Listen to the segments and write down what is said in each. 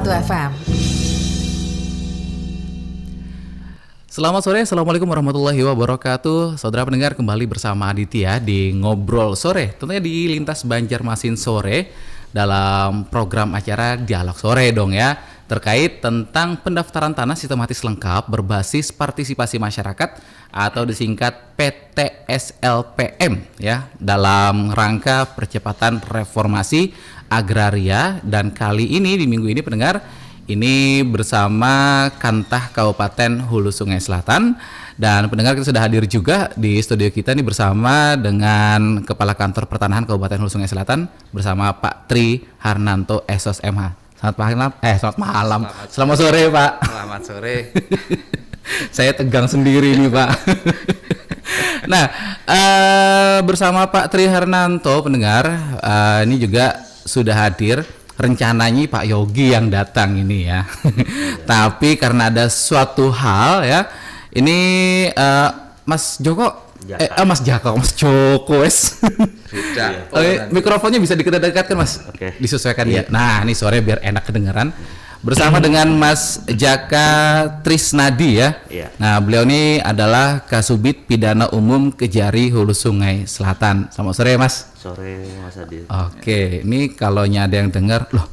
FM. Selamat sore, Assalamualaikum warahmatullahi wabarakatuh. Saudara pendengar, kembali bersama Aditya di Ngobrol Sore, tentunya di Lintas Banjarmasin Sore dalam program acara Dialog Sore dong ya, terkait tentang pendaftaran tanah sistematis lengkap berbasis partisipasi masyarakat atau disingkat PTSLPM ya, dalam rangka percepatan reformasi agraria. Dan kali ini di minggu ini pendengar, ini bersama Kantah Kabupaten Hulu Sungai Selatan, dan pendengar kita sudah hadir juga di studio kita nih bersama dengan Kepala Kantor Pertanahan Kabupaten Hulu Sungai Selatan bersama Pak Tri Harnanto SOS MH. Selamat malam. Selamat sore Pak. Selamat sore. Saya tegang sendiri nih Pak. Nah, bersama Pak Tri Harnanto pendengar, ini juga sudah hadir. Rencananya Pak Yogi yang datang ini ya. Tapi karena ada suatu hal ya, ini Mas Joko, Mas Joko wes. Mikrofonnya bisa didekat-dekatkan Mas. Oke. Disesuaikan ya. Nah, ini sore biar enak kedengeran. Bersama dengan Mas Jaka Trisnadi ya. Nah, beliau ini adalah Kasubit Pidana Umum Kejari Hulu Sungai Selatan. Selamat sore Mas. Sore Mas Adit. Oke, ini kalau ada yang dengar, loh,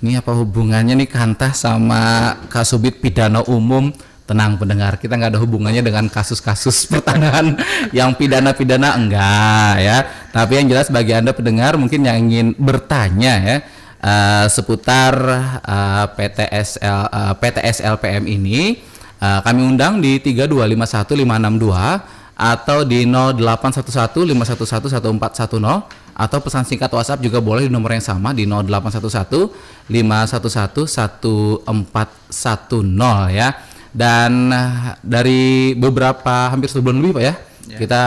ini apa hubungannya nih Kantah sama Kasubit Pidana Umum? Tenang pendengar, kita nggak ada hubungannya dengan kasus-kasus pertanahan yang pidana-pidana, enggak ya. Tapi yang jelas bagi Anda pendengar mungkin yang ingin bertanya ya, seputar PTSLPM ini, kami undang di 3251562 atau di 081151111410, atau pesan singkat WhatsApp juga boleh di nomor yang sama di 081151111410 ya. Dan dari beberapa hampir sebulan lebih Pak ya, kita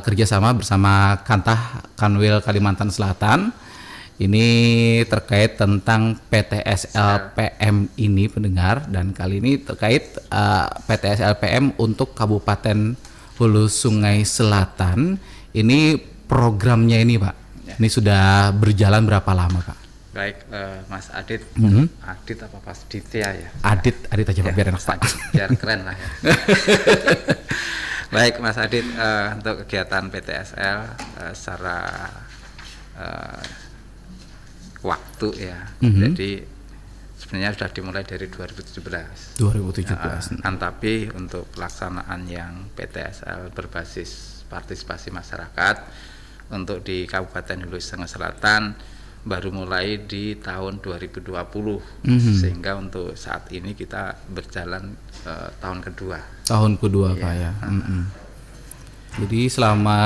kerjasama bersama Kantah Kanwil Kalimantan Selatan. Ini terkait tentang PTSLPM ini pendengar, dan kali ini terkait PTSLPM untuk Kabupaten Hulu Sungai Selatan. Ini programnya ini Pak, ini sudah berjalan berapa lama Pak? Baik, Mas Adit. Adit apa Pas Ditya ya? Adit aja Pak, biar enak Pak. Biar keren lah ya. Baik Mas Adit, untuk kegiatan PTSL secara waktu ya. Jadi sebenarnya sudah dimulai dari 2017. Tapi untuk pelaksanaan yang PTSL berbasis partisipasi masyarakat untuk di Kabupaten Hulu Sungai Selatan baru mulai di tahun 2020. Sehingga untuk saat ini kita berjalan tahun kedua. Tahun kedua Pak ya. Jadi selama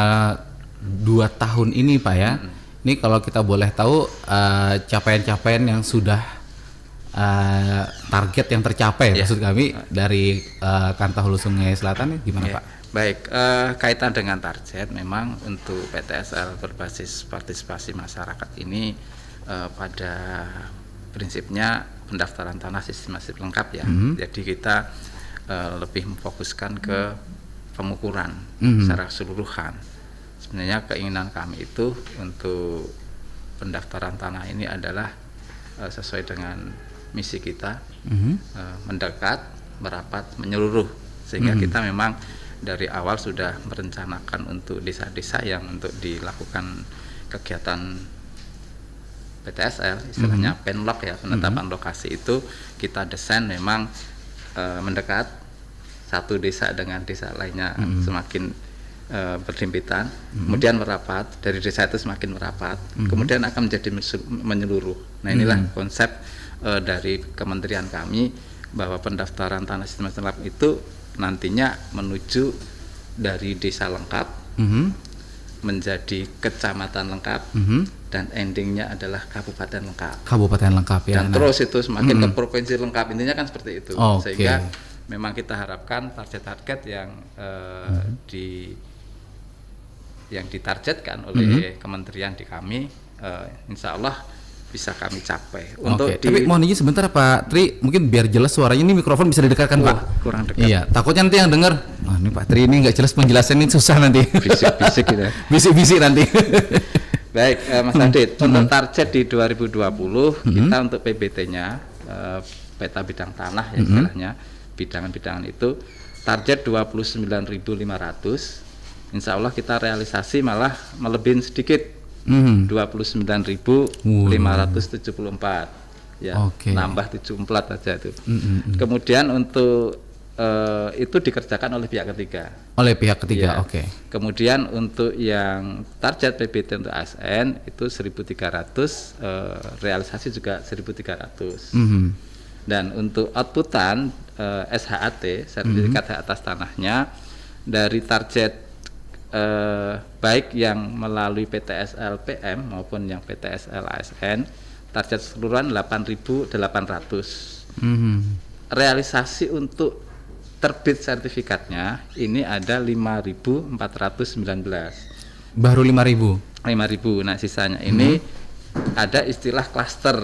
2 tahun ini Pak ya, ini kalau kita boleh tahu capaian-capaian yang sudah target yang tercapai maksud kami dari Kantah Hulu Sungai Selatan ini gimana Pak? Baik, kaitan dengan target, memang untuk PTSL berbasis partisipasi masyarakat ini pada prinsipnya pendaftaran tanah sistematis lengkap ya. Jadi kita lebih memfokuskan ke pengukuran secara keseluruhan. Sebenarnya keinginan kami itu untuk pendaftaran tanah ini adalah sesuai dengan misi kita, mendekat, merapat, menyeluruh, sehingga kita memang dari awal sudah merencanakan untuk desa-desa yang untuk dilakukan kegiatan PTSL, istilahnya penlok ya, penetapan lokasi itu kita desain memang mendekat, satu desa dengan desa lainnya semakin berhimpitan, kemudian merapat, dari desa itu semakin merapat, kemudian akan menjadi menyeluruh. Nah inilah konsep dari kementerian kami, bahwa pendaftaran tanah sistematis lengkap itu nantinya menuju dari desa lengkap menjadi kecamatan lengkap, dan endingnya adalah kabupaten lengkap. Kabupaten lengkap ya. Dan terus itu semakin ke provinsi lengkap, intinya kan seperti itu. Sehingga memang kita harapkan target-target yang yang ditargetkan oleh kementerian di kami, insya Allah bisa kami capai. Tapi mohon izin sebentar Pak Tri, mungkin biar jelas suaranya, ini mikrofon bisa didekatkan Pak. Kurang dekat. Iya, takutnya nanti yang dengar, ini Pak Tri ini nggak jelas penjelasannya, ini susah nanti. Bisik-bisik gitu. Bisik-bisik nanti. Baik, Mas Adit, untuk target di 2020 kita untuk PBT-nya peta bidang tanah ya istilahnya, bidangan-bidangan itu target 29.500. Insya Allah kita realisasi malah melebihin sedikit, 29.574 ya, nambah 74 aja itu. Kemudian untuk itu dikerjakan oleh pihak ketiga. Oleh pihak ketiga, ya. Kemudian untuk yang target PBT untuk ASN itu 1.300, realisasi juga 1.300. Dan untuk outputan SHAT, sertifikat hak atas tanahnya, dari target baik yang melalui PTSL PM maupun yang PTSL ASN, target keseluruhan 8.800. Realisasi untuk terbit sertifikatnya ini ada 5.419. Baru 5.000. Nah, sisanya ini ada istilah klaster.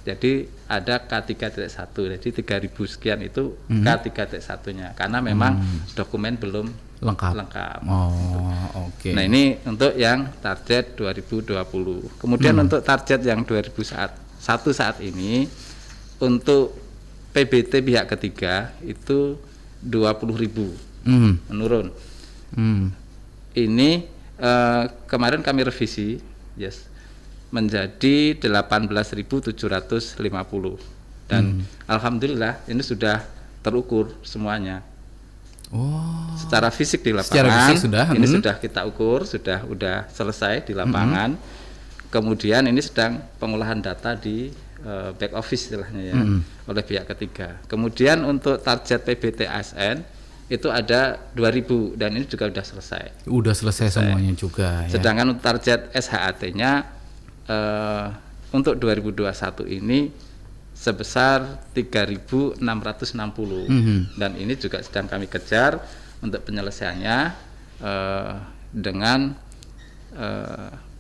Jadi ada K3.1. Jadi 3.000 sekian itu K3.1-nya karena memang dokumen belum lengkap. Nah, ini untuk yang target 2020. Kemudian untuk target yang 2001 saat ini untuk PBT pihak ketiga itu 20.000, menurun. Ini kemarin kami revisi, menjadi 18.750 dan alhamdulillah ini sudah terukur semuanya. Secara fisik di lapangan, ini sudah kita ukur, sudah selesai di lapangan. Kemudian ini sedang pengolahan data di back office istilahnya ya, oleh pihak ketiga. Kemudian untuk target PBT ASN itu ada 2.000 dan ini juga sudah selesai. Udah selesai semuanya juga. Sedangkan untuk target SHAT-nya untuk 2021 ini sebesar 3.660 dan ini juga sedang kami kejar untuk penyelesaiannya dengan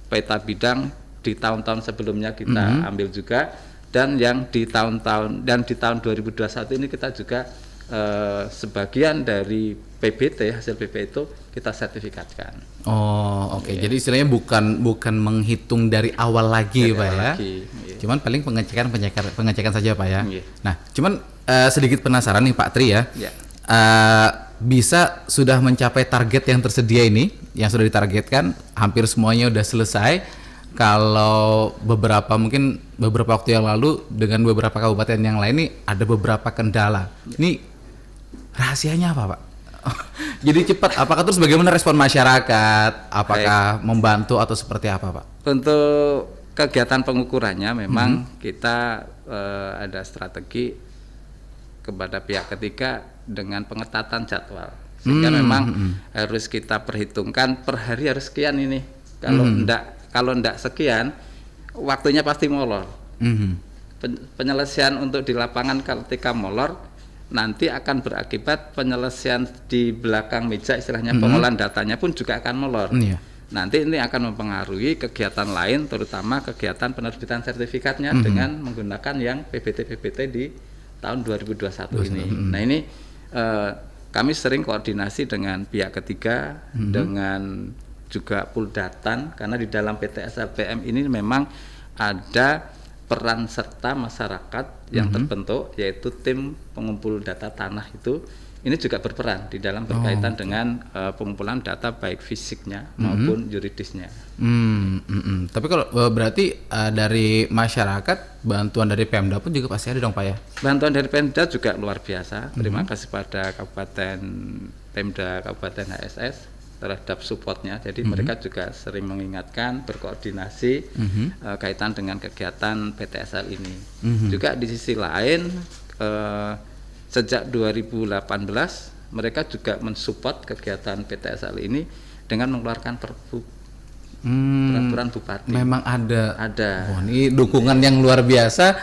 peta bidang di tahun-tahun sebelumnya kita ambil juga. Dan yang di tahun 2021 ini kita juga sebagian dari PBT, hasil PBT itu kita sertifikatkan. Jadi istilahnya bukan menghitung dari awal lagi, Pak ya. Cuman paling pengecekan saja, Pak ya. Nah, cuman sedikit penasaran nih Pak Tri ya. Bisa sudah mencapai target yang tersedia ini, yang sudah ditargetkan, hampir semuanya udah selesai. Kalau beberapa waktu yang lalu dengan beberapa kabupaten yang lain ini ada beberapa kendala. Ini rahasianya apa, Pak? Jadi cepat. Apakah terus bagaimana respon masyarakat? Apakah membantu atau seperti apa, Pak? Untuk kegiatan pengukurannya memang kita ada strategi kepada pihak ketiga dengan pengetatan jadwal. Sehingga memang harus kita perhitungkan per hari harus sekian ini. Kalau enggak sekian, waktunya pasti molor. Penyelesaian untuk di lapangan ketika molor, nanti akan berakibat penyelesaian di belakang meja, istilahnya pengolahan datanya pun juga akan molor. Nanti ini akan mempengaruhi kegiatan lain, terutama kegiatan penerbitan sertifikatnya dengan menggunakan yang PBT di tahun 2021 ini. Nah ini kami sering koordinasi dengan pihak ketiga, dengan juga Puldatan, karena di dalam PTSL PM ini memang ada peran serta masyarakat yang terbentuk, yaitu tim pengumpul data tanah itu. Ini juga berperan di dalam berkaitan dengan pengumpulan data baik fisiknya maupun yuridisnya. Tapi kalau berarti dari masyarakat, bantuan dari Pemda pun juga pasti ada dong, Pak ya? Bantuan dari Pemda juga luar biasa. Terima kasih pada Pemda Kabupaten HSS terhadap supportnya. Jadi mereka juga sering mengingatkan, berkoordinasi kaitan dengan kegiatan PTSL ini. Juga di sisi lain sejak 2018 mereka juga mensupport kegiatan PTSL ini dengan mengeluarkan peraturan bupati. Memang ada. Ini dukungan yang luar biasa,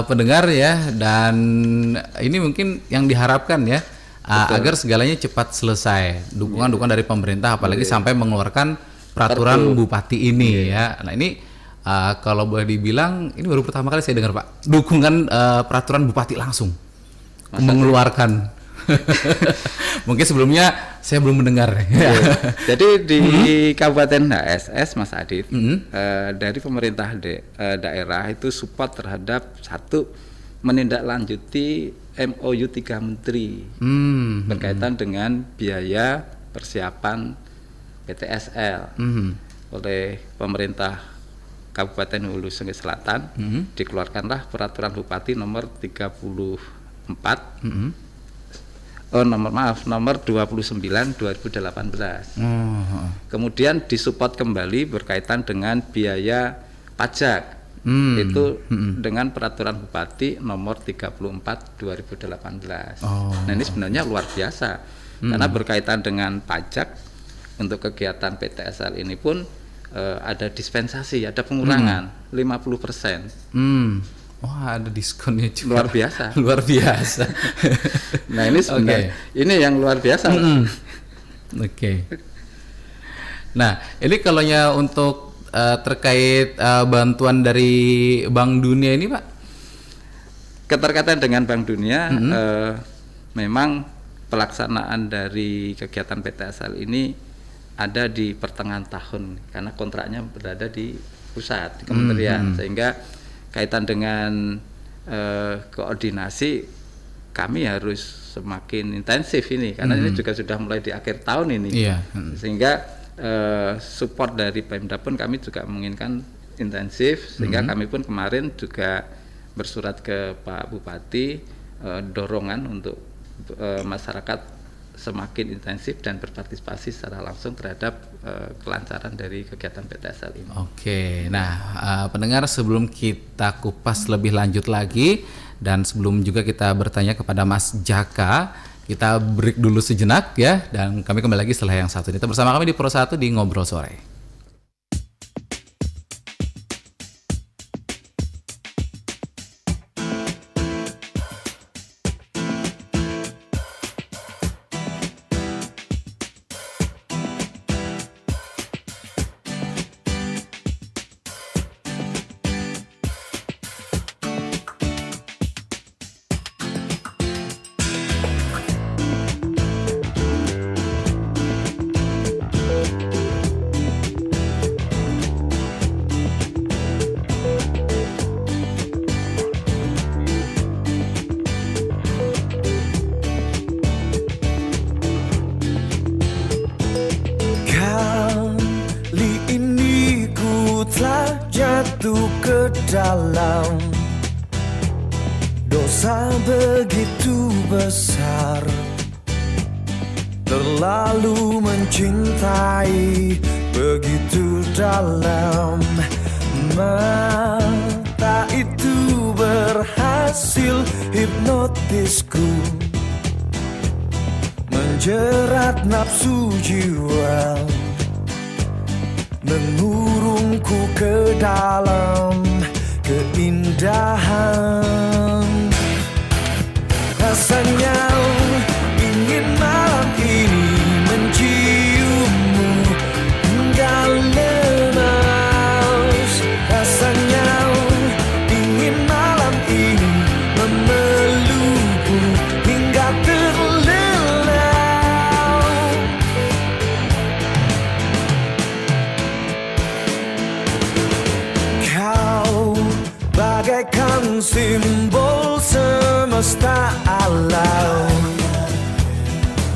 pendengar ya, dan ini mungkin yang diharapkan ya. Agar segalanya cepat selesai. Dukungan dari pemerintah, apalagi sampai mengeluarkan peraturan bupati ini ya. Nah ini kalau boleh dibilang ini baru pertama kali saya dengar, Pak, dukungan peraturan bupati langsung mengeluarkan. Mungkin sebelumnya saya belum mendengar. Jadi di Kabupaten HSS, Mas Adit, dari pemerintah daerah itu support terhadap satu menindaklanjuti MOU 3 Menteri berkaitan dengan biaya persiapan PTSL oleh pemerintah Kabupaten Hulu Sungai Selatan. Dikeluarkanlah peraturan Bupati nomor 34 nomor 29 2018. Kemudian disupport kembali berkaitan dengan biaya pajak. Itu dengan peraturan Bupati nomor 34 2018. Nah, ini sebenarnya luar biasa. Karena berkaitan dengan pajak untuk kegiatan PTSL ini pun ada dispensasi, ada pengurangan 50%. Wah, ada diskonnya juga. Luar biasa. Luar biasa. Nah, ini sebenarnya ini yang luar biasa. Oke. Nah, ini kalau untuk terkait bantuan dari Bank Dunia ini, Pak? Keterkaitan dengan Bank Dunia, memang pelaksanaan dari kegiatan PTSL ini ada di pertengahan tahun karena kontraknya berada di pusat, di kementerian, sehingga kaitan dengan koordinasi kami harus semakin intensif ini karena ini juga sudah mulai di akhir tahun ini, sehingga support dari Pemda pun kami juga menginginkan intensif, sehingga kami pun kemarin juga bersurat ke Pak Bupati dorongan untuk masyarakat semakin intensif dan berpartisipasi secara langsung terhadap kelancaran dari kegiatan PTSL ini. Oke, nah pendengar, sebelum kita kupas lebih lanjut lagi dan sebelum juga kita bertanya kepada Mas Jaka, kita break dulu sejenak ya, dan kami kembali lagi setelah yang satu ini. Tetap bersama kami di Pro 1 di Ngobrol Sore. jatuh ke dalam dosa begitu besar, terlalu mencintai begitu dalam. Mata itu berhasil hipnotisku, menjerat nafsu jiwa, mengurungku ke dalam keindahan. Rasanya ingin malam ini menciummu hingga lemas. Rasanya ingin malam ini memelukmu hingga terlelap. Kau bagaikan simbol semesta alam,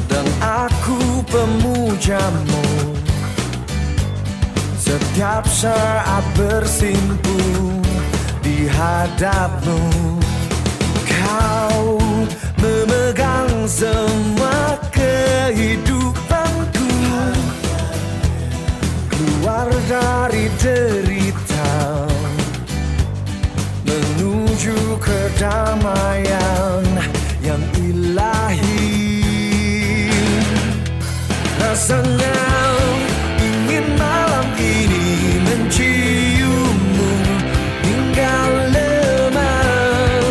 dan aku pemujamu. Setiap saat bersimpu di hadapmu, kau memegang semua kehidupanku, keluar dari derita menuju kedamaian yang ilahi. Rasanya ingin malam ini menciummu hingga lemas.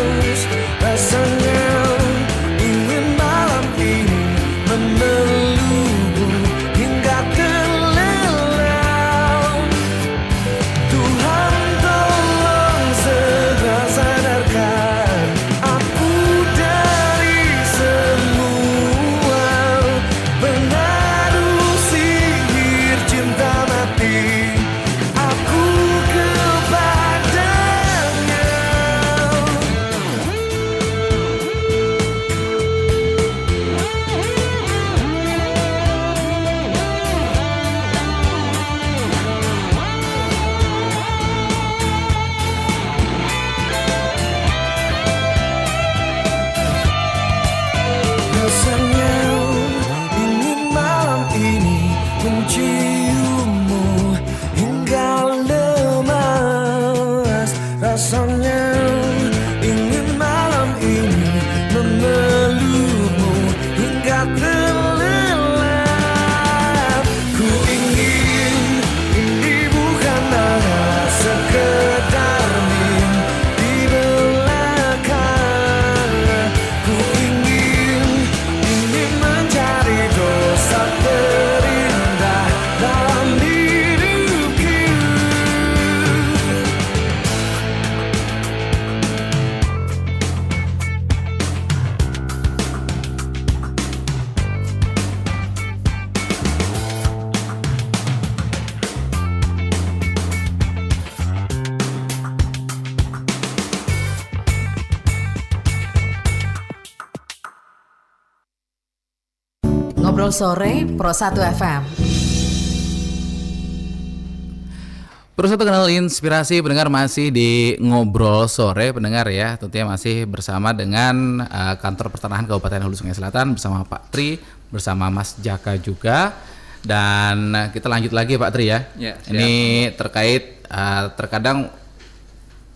Ngobrol Sore Pro 1 FM. Pro 1 Kanal Inspirasi pendengar masih di Ngobrol Sore pendengar ya. Tentunya masih bersama dengan Kantor Pertanahan Kabupaten Hulu Sungai Selatan bersama Pak Tri, bersama Mas Jaka juga. Dan kita lanjut lagi Pak Tri ya. Ya, siap. Ini terkait terkadang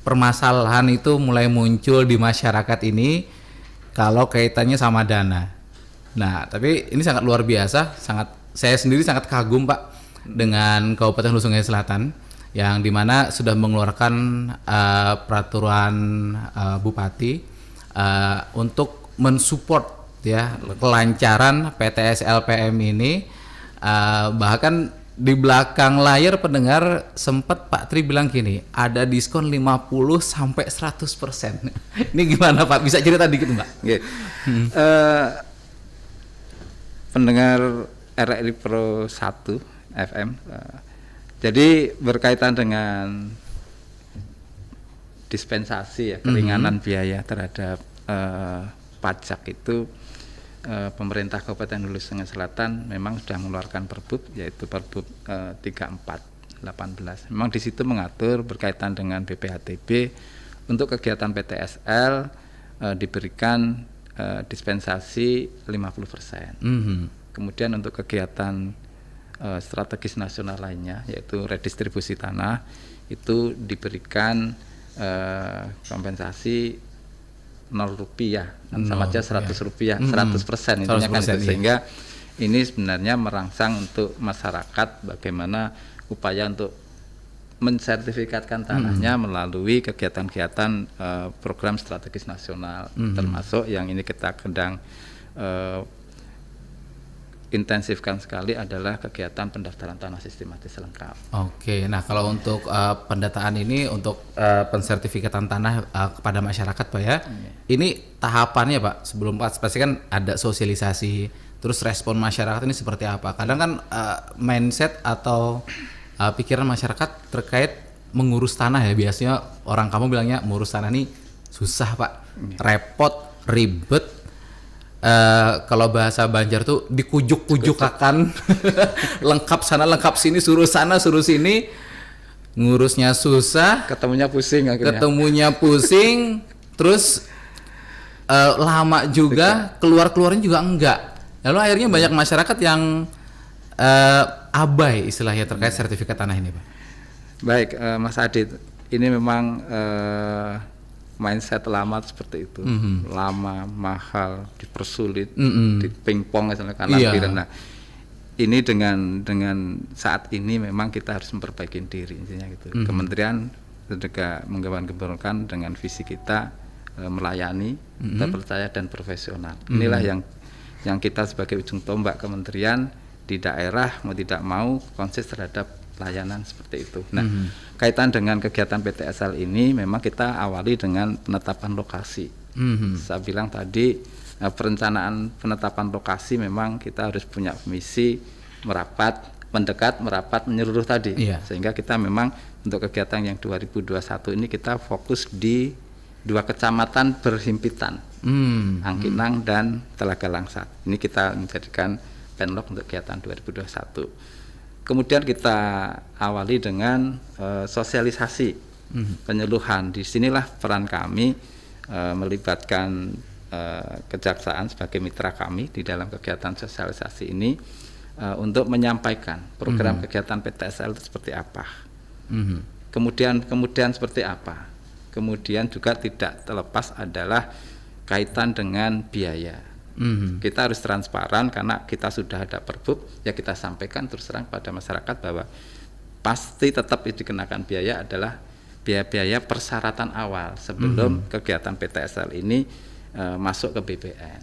permasalahan itu mulai muncul di masyarakat ini kalau kaitannya sama dana. Nah, tapi ini sangat luar biasa, saya sendiri sangat kagum Pak dengan Kabupaten Hulu Sungai Selatan yang dimana sudah mengeluarkan peraturan Bupati untuk mensupport ya kelancaran PTS LPM ini. Bahkan di belakang layar pendengar sempat Pak Tri bilang gini, ada diskon 50 sampai 100%. Ini gimana Pak? Bisa cerita dikit Mbak? Okay. Pendengar RRI Pro 1 FM. Jadi berkaitan dengan dispensasi ya, keringanan biaya terhadap pajak itu, pemerintah Kabupaten Hulu Sungai Selatan memang sudah mengeluarkan Perbub, yaitu Perbub 34/18. Memang di situ mengatur berkaitan dengan BPHTB untuk kegiatan PTSL diberikan dispensasi 50%. Kemudian untuk kegiatan strategis nasional lainnya, yaitu redistribusi tanah, itu diberikan kompensasi 0 rupiah, sama aja 100 rupiah, 100% intinya kan itu. Sehingga ini sebenarnya merangsang untuk masyarakat bagaimana upaya untuk mensertifikatkan tanahnya melalui kegiatan-kegiatan program strategis nasional, termasuk yang ini kita sedang intensifkan sekali adalah kegiatan pendaftaran tanah sistematis lengkap. Oke, nah kalau untuk pendataan ini untuk pensertifikatan tanah kepada masyarakat Pak ya, ini tahapannya Pak sebelum pasti kan ada sosialisasi, terus respon masyarakat ini seperti apa? Kadang kan mindset atau pikiran masyarakat terkait mengurus tanah ya, biasanya orang kamu bilangnya mengurus tanah ini susah Pak, repot, ribet. Kalau bahasa Banjar tuh dikujuk-kujuk-akan lengkap sana lengkap sini, suruh sana suruh sini, ngurusnya susah, Ketemunya pusing akhirnya. Terus lama juga, keluarnya juga enggak. Lalu akhirnya banyak masyarakat yang abai istilahnya terkait sertifikat tanah ini Pak. Baik, Mas Adit, ini memang mindset lama seperti itu, lama, mahal, dipersulit, dipingpong misalnya kanan kiri. Nah, ini dengan saat ini memang kita harus memperbaiki diri intinya gitu. Kementerian juga menggambarkan dengan visi kita melayani, terpercaya dan profesional. Inilah yang kita sebagai ujung tombak kementerian di daerah mau tidak mau konsis terhadap layanan seperti itu. Nah, kaitan dengan kegiatan PTSL ini memang kita awali dengan penetapan lokasi. Saya bilang tadi perencanaan penetapan lokasi memang kita harus punya misi mendekat, merapat, menyeluruh tadi. Sehingga kita memang untuk kegiatan yang 2021 ini kita fokus di 2 kecamatan berhimpitan, Angkinang dan Telaga Langsat. Ini kita menjadikan penlok untuk kegiatan 2021. Kemudian kita awali dengan sosialisasi, penyuluhan. Disinilah peran kami melibatkan kejaksaan sebagai mitra kami di dalam kegiatan sosialisasi ini untuk menyampaikan program kegiatan PTSL itu seperti apa. Kemudian seperti apa. Kemudian juga tidak terlepas adalah kaitan dengan biaya. Kita harus transparan karena kita sudah ada Perbub, ya kita sampaikan terus terang pada masyarakat bahwa pasti tetap dikenakan biaya adalah biaya-biaya persyaratan awal sebelum kegiatan PTSL ini masuk ke BPN.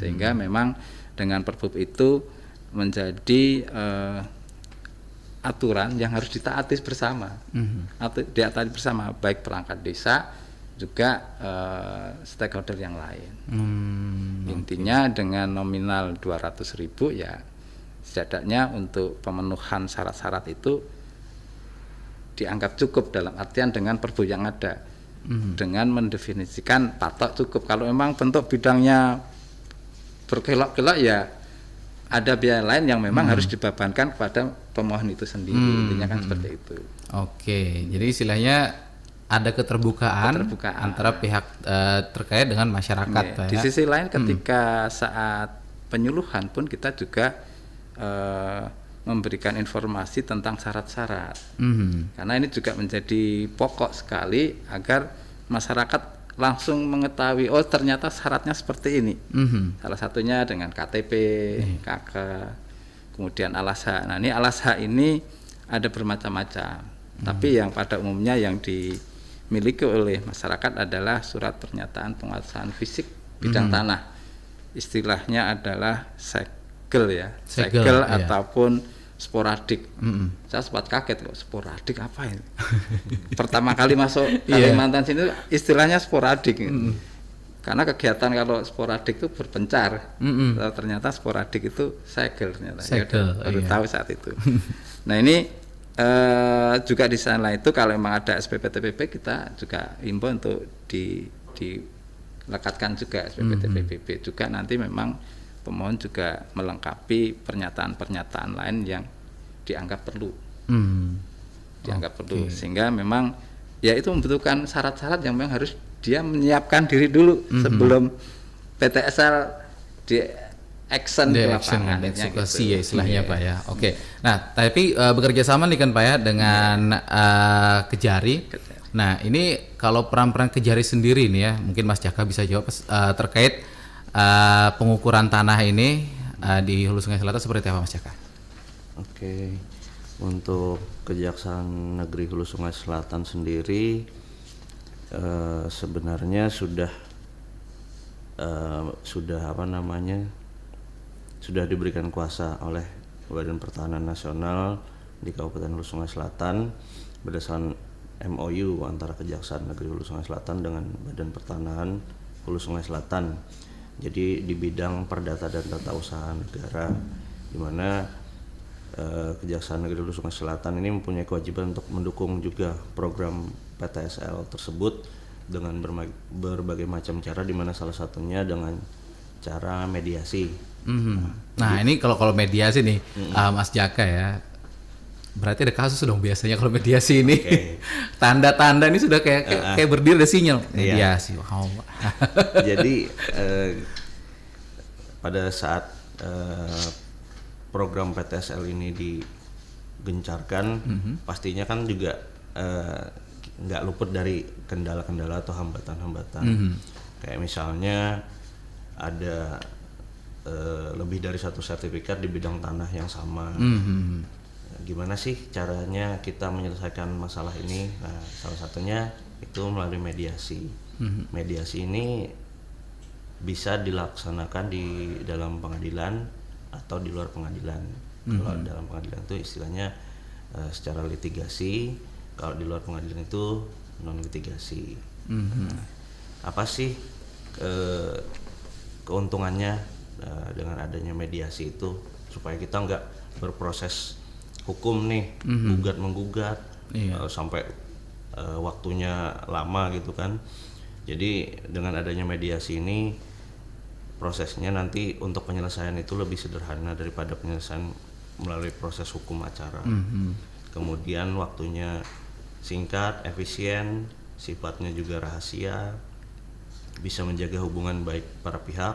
Sehingga memang dengan Perbub itu menjadi aturan yang harus ditaati bersama, ditaati bersama baik perangkat desa juga stakeholder yang lain. Intinya dengan nominal 200.000 ya setidaknya untuk pemenuhan syarat-syarat itu dianggap cukup dalam artian dengan Perbu yang ada. Dengan mendefinisikan patok cukup. Kalau memang bentuk bidangnya berkelok-kelok ya ada biaya lain yang memang harus dibebankan kepada pemohon itu sendiri. Intinya kan seperti itu. Oke, jadi istilahnya ada keterbukaan antara pihak terkait dengan masyarakat. Iya. Di sisi lain ketika saat penyuluhan pun kita juga memberikan informasi tentang syarat-syarat. Karena ini juga menjadi pokok sekali agar masyarakat langsung mengetahui, oh ternyata syaratnya seperti ini. Salah satunya dengan KTP, KK, kemudian alas hak. Nah, ini alas hak ini ada bermacam-macam. Tapi yang pada umumnya yang dimiliki oleh masyarakat adalah surat pernyataan penguasaan fisik bidang tanah. Istilahnya adalah segel ya, segel iya. ataupun sporadik. Saya sempat kaget kok, sporadik apa ini? Pertama kali masuk Kalimantan sini istilahnya sporadik. Karena kegiatan kalau sporadik itu berpencar. Ternyata sporadik itu segel ternyata. Segel, Baru tahu saat itu. Nah, ini juga di sana itu kalau memang ada SPP TPP kita juga himbau untuk dilekatkan juga SPP TPP. Juga nanti memang pemohon juga melengkapi pernyataan-pernyataan lain yang dianggap perlu. Perlu, sehingga memang ya itu membutuhkan syarat-syarat yang memang harus dia menyiapkan diri dulu sebelum PTSL di action di lapangan, eksekusi ya istilahnya Pak ya. Oke. Nah, tapi bekerja sama nih kan Pak ya dengan Kejari. Nah, ini kalau peran-peran Kejari sendiri nih ya, mungkin Mas Jaka bisa jawab terkait pengukuran tanah ini di Hulu Sungai Selatan seperti apa Mas Jaka? Oke, untuk Kejaksaan Negeri Hulu Sungai Selatan sendiri sebenarnya sudah diberikan kuasa oleh Badan Pertahanan Nasional di Kabupaten Hulu Sungai Selatan berdasarkan MOU antara Kejaksaan Negeri Hulu Sungai Selatan dengan Badan Pertanahan Hulu Sungai Selatan. Jadi di bidang perdata dan tata usaha negara, di mana Kejaksaan Negeri Hulu Sungai Selatan ini mempunyai kewajiban untuk mendukung juga program PTSL tersebut dengan berbagai macam cara, di mana salah satunya dengan cara mediasi. Nah, ini kalau mediasi nih Mas Jaka ya, berarti ada kasus dong biasanya kalau mediasi ini. Tanda-tanda ini sudah kayak berdiri ada sinyal mediasi. Wow. Jadi pada saat program PTSL ini digencarkan, pastinya kan juga nggak luput dari kendala-kendala atau hambatan-hambatan. Kayak misalnya ada lebih dari satu sertifikat di bidang tanah yang sama. Gimana sih caranya kita menyelesaikan masalah ini? Nah, salah satunya itu melalui mediasi. Mediasi ini bisa dilaksanakan di dalam pengadilan atau di luar pengadilan. Kalau dalam pengadilan itu istilahnya secara litigasi, kalau di luar pengadilan itu non litigasi. Apa sih keuntungannya dengan adanya mediasi itu, supaya kita nggak berproses hukum nih, gugat menggugat sampai waktunya lama gitu kan. Jadi dengan adanya mediasi ini prosesnya nanti untuk penyelesaian itu lebih sederhana daripada penyelesaian melalui proses hukum acara. Kemudian waktunya singkat, efisien, sifatnya juga rahasia, bisa menjaga hubungan baik para pihak,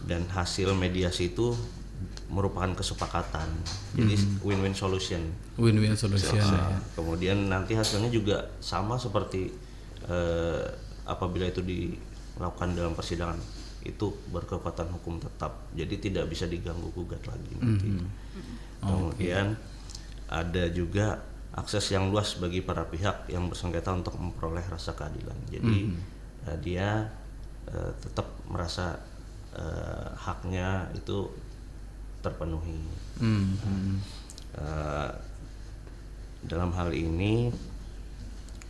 dan hasil mediasi itu merupakan kesepakatan. Jadi win-win solution. Win-win solution. Kemudian nanti hasilnya juga sama seperti apabila itu dilakukan dalam persidangan, itu berkekuatan hukum tetap, jadi tidak bisa diganggu gugat lagi nanti. Kemudian ada juga akses yang luas bagi para pihak yang bersengketa untuk memperoleh rasa keadilan. Jadi dia tetap merasa haknya itu terpenuhi. Dalam hal ini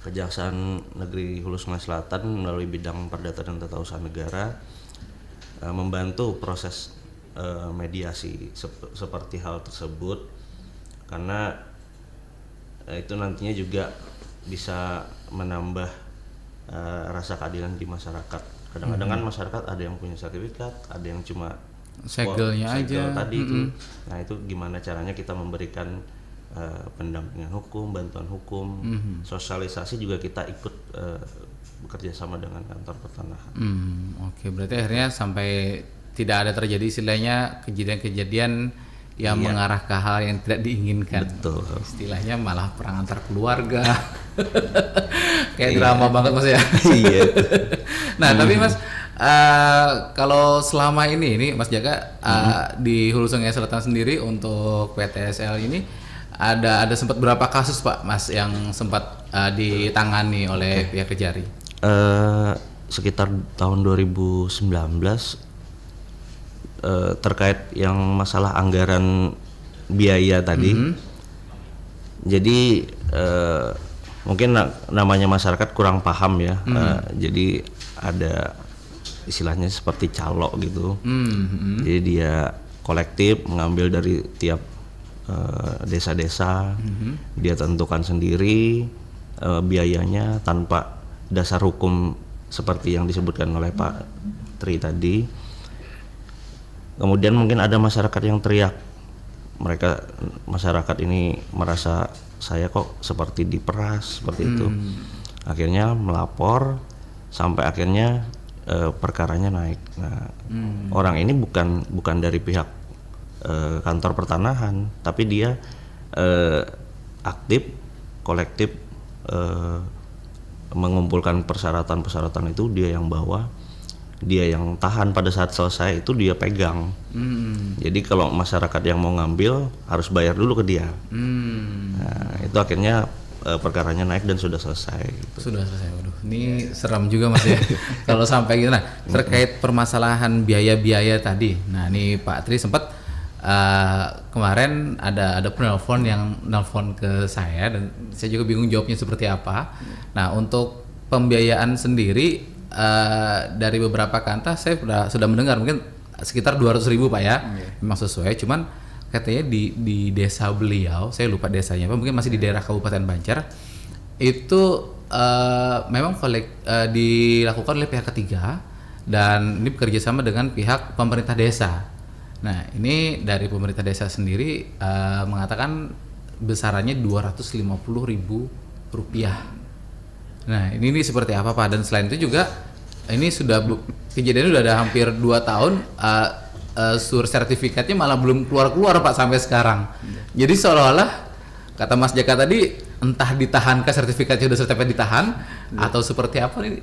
Kejaksaan Negeri Hulu Sungai Selatan melalui bidang perdata dan tata usaha negara membantu proses mediasi seperti hal tersebut, karena itu nantinya juga bisa menambah rasa keadilan di masyarakat. Kadang-kadang kan masyarakat ada yang punya sertifikat, ada yang cuma Segelnya segel aja. tadi itu. Nah itu gimana caranya kita memberikan pendampingan hukum, bantuan hukum, sosialisasi juga kita ikut bekerja sama dengan kantor pertanahan. Oke, berarti akhirnya sampai tidak ada terjadi istilahnya kejadian-kejadian yang mengarah ke hal yang tidak diinginkan. Betul. Istilahnya malah perang antar keluarga. Kayak drama banget Mas ya. Iya. Nah, tapi Mas kalau selama ini Mas Jaka di Hulu Sungai Selatan sendiri untuk PTSL ini ada sempat berapa kasus Pak Mas yang sempat ditangani oleh pihak Kejari? Sekitar tahun 2019 terkait yang masalah anggaran biaya tadi. Jadi mungkin namanya masyarakat kurang paham ya. Jadi ada istilahnya seperti calo gitu. Jadi dia kolektif mengambil dari tiap desa-desa, dia tentukan sendiri biayanya tanpa dasar hukum seperti yang disebutkan oleh Pak Tri tadi. Kemudian mungkin ada masyarakat yang teriak, masyarakat ini merasa saya kok seperti diperas seperti itu. Akhirnya melapor sampai akhirnya perkaranya naik. Nah, orang ini bukan dari pihak kantor pertanahan, tapi dia aktif, kolektif mengumpulkan persyaratan itu, dia yang bawa, dia yang tahan pada saat selesai itu dia pegang. Jadi kalau masyarakat yang mau ngambil harus bayar dulu ke dia. Nah, itu akhirnya perkaranya naik dan sudah selesai. Gitu. Sudah selesai. Waduh, ini seram juga Mas ya. Kalau sampai gitu. Nah, terkait permasalahan biaya-biaya tadi. Nah, ini Pak Tri sempat kemarin ada penelpon yang nelpon ke saya dan saya juga bingung jawabnya seperti apa. Nah, untuk pembiayaan sendiri dari beberapa kantor saya sudah mendengar mungkin sekitar 200.000 Pak ya. Memang sesuai, cuman katanya di desa beliau, saya lupa desanya Pak, mungkin masih di daerah Kabupaten Banjar, itu memang dilakukan oleh pihak ketiga dan ini bekerja sama dengan pihak pemerintah desa. Nah, ini dari pemerintah desa sendiri mengatakan besarannya Rp250.000. Nah, ini seperti apa Pak? Dan selain itu juga ini kejadiannya sudah ada hampir 2 tahun, sur sertifikatnya malah belum keluar Pak sampai sekarang. Jadi seolah-olah kata Mas Jaka tadi, entah ditahankah sertifikatnya sudah sampai ditahan atau seperti apa nih?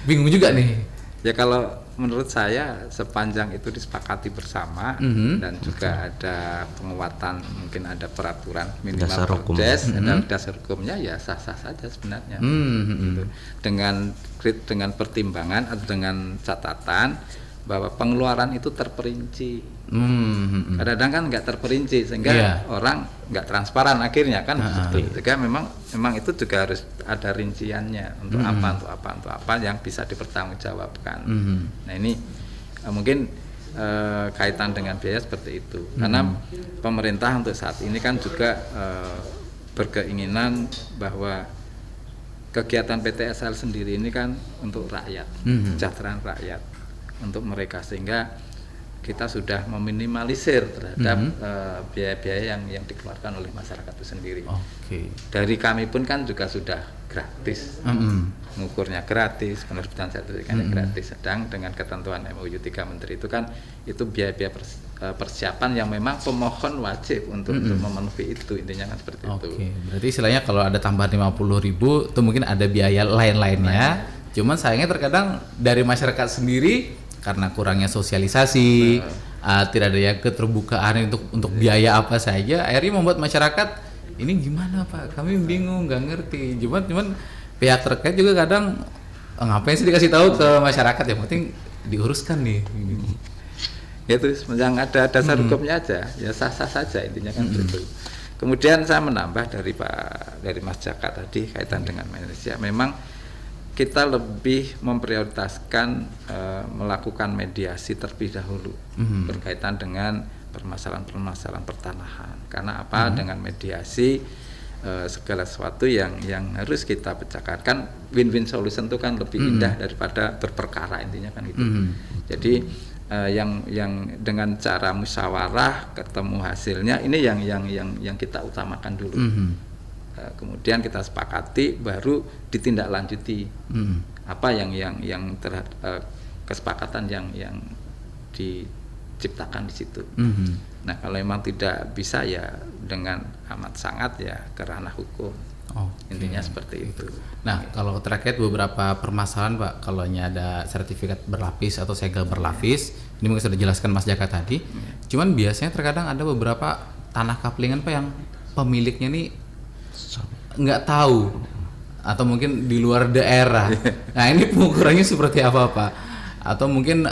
Bingung juga nih. Ya kalau menurut saya sepanjang itu disepakati bersama dan juga ada penguatan, mungkin ada peraturan minimal dasar hukum. ada dasar hukumnya, ya sah-sah saja sebenarnya. Gitu. Dengan pertimbangan atau dengan catatan bahwa pengeluaran itu terperinci. Kadang-kadang kan nggak terperinci sehingga orang nggak transparan akhirnya kan. Juga memang itu juga harus ada rinciannya untuk apa yang bisa dipertanggungjawabkan. Nah ini mungkin kaitan dengan biaya seperti itu. Karena pemerintah untuk saat ini kan juga berkeinginan bahwa kegiatan PTSL sendiri ini kan untuk rakyat, kesejahteraan rakyat, untuk mereka, sehingga kita sudah meminimalisir terhadap biaya-biaya yang dikeluarkan oleh masyarakat itu sendiri. Dari kami pun kan juga sudah gratis, mengukurnya gratis, penerbitan sertifikatnya gratis. Sedang dengan ketentuan MOU 3 Menteri itu kan itu biaya-biaya persiapan yang memang pemohon wajib untuk memenuhi itu, intinya kan seperti itu. Berarti istilahnya kalau ada tambahan 50.000 itu mungkin ada biaya lain-lainnya. Cuman sayangnya terkadang dari masyarakat sendiri karena kurangnya sosialisasi, tidak ada yang keterbukaan untuk biaya apa saja, akhirnya membuat masyarakat ini gimana Pak, kami bingung, nggak ngerti. Cuman pihak terkait juga kadang ngapain sih dikasih tahu ke masyarakat, yang penting diuruskan nih. Itu yang ada dasar hukumnya aja, ya sah-sah saja intinya kan begitu. Kemudian saya menambah dari Mas Jaka tadi kaitan dengan Indonesia, memang kita lebih memprioritaskan melakukan mediasi terlebih dahulu berkaitan dengan permasalahan-permasalahan pertanahan. Karena apa? Dengan mediasi segala sesuatu yang harus kita pecahkan, kan win-win solution itu kan lebih indah daripada berperkara, intinya kan gitu. Jadi yang dengan cara musyawarah ketemu hasilnya ini yang kita utamakan dulu. Kemudian kita sepakati baru ditindaklanjuti apa yang kesepakatan yang diciptakan di situ. Nah kalau memang tidak bisa ya dengan amat sangat ya ke ranah hukum. Intinya seperti itu. Nah, kalau terkait beberapa permasalahan Pak, kalau ada sertifikat berlapis atau segel berlapis, ini mungkin sudah dijelaskan Mas Jaka tadi. Cuman biasanya terkadang ada beberapa tanah kaplingan Pak yang pemiliknya nih nggak tahu atau mungkin di luar daerah. Nah, ini pengukurannya seperti apa Pak? Atau mungkin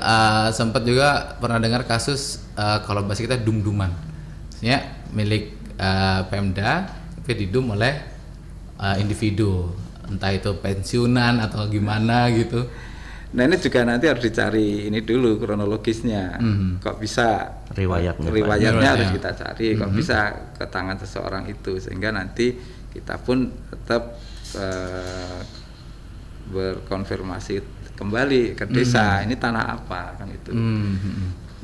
sempat juga pernah dengar kasus kalau bahasa kita dum-duman, ya milik Pemda tapi didum oleh individu, entah itu pensiunan atau gimana gitu. Nah ini juga nanti harus dicari ini dulu kronologisnya. Kok bisa riwayatnya harus kita cari. Kok bisa ke tangan seseorang itu sehingga nanti kita pun tetap berkonfirmasi kembali ke desa. Ini tanah apa kan itu.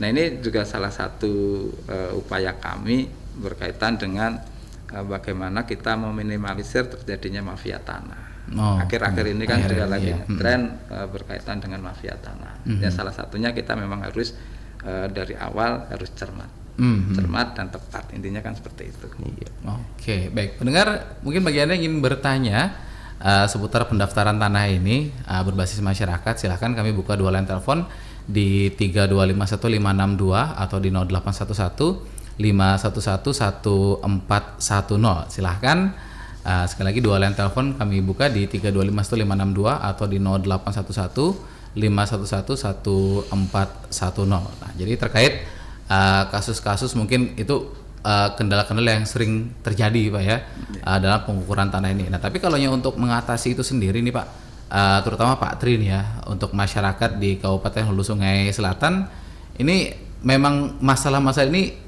Nah ini juga salah satu upaya kami berkaitan dengan bagaimana kita meminimalisir terjadinya mafia tanah. Akhir-akhir ini kan juga lagi tren berkaitan dengan mafia tanah. Ya salah satunya kita memang harus dari awal harus cermat dan tepat. Intinya kan seperti itu. Oke, baik. Pendengar, mungkin bagi Anda yang ingin bertanya seputar pendaftaran tanah ini berbasis masyarakat, silahkan kami buka 2 line telepon di 3251562 atau di 0811 5111410. Silahkan sekali lagi 2 line telepon kami buka di 3251562 atau di 0811 5111410. Nah, jadi terkait kasus-kasus mungkin itu kendala-kendala yang sering terjadi Pak ya dalam pengukuran tanah ini. Nah, tapi kalau untuk mengatasi itu sendiri nih Pak, terutama Pak Tri nih ya, untuk masyarakat di Kabupaten Hulu Sungai Selatan ini memang masalah-masalah ini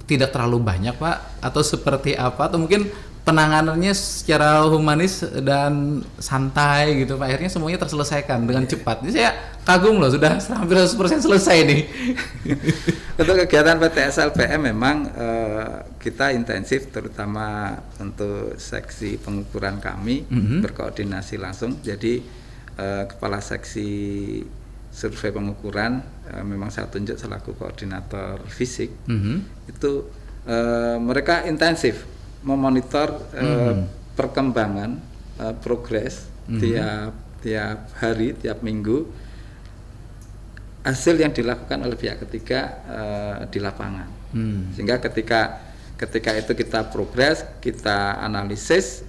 tidak terlalu banyak Pak, atau seperti apa, atau mungkin penanganannya secara humanis dan santai gitu Pak, akhirnya semuanya terselesaikan dengan cepat. Jadi saya kagum loh, sudah hampir 100% selesai nih. Untuk kegiatan PTS LPM memang kita intensif, terutama untuk seksi pengukuran kami berkoordinasi langsung. Jadi kepala seksi survei pengukuran memang saya tunjuk selaku koordinator fisik. Itu mereka intensif memonitor perkembangan progres tiap hari, tiap minggu hasil yang dilakukan oleh pihak ketiga di lapangan. Sehingga ketika itu kita progres, kita analisis,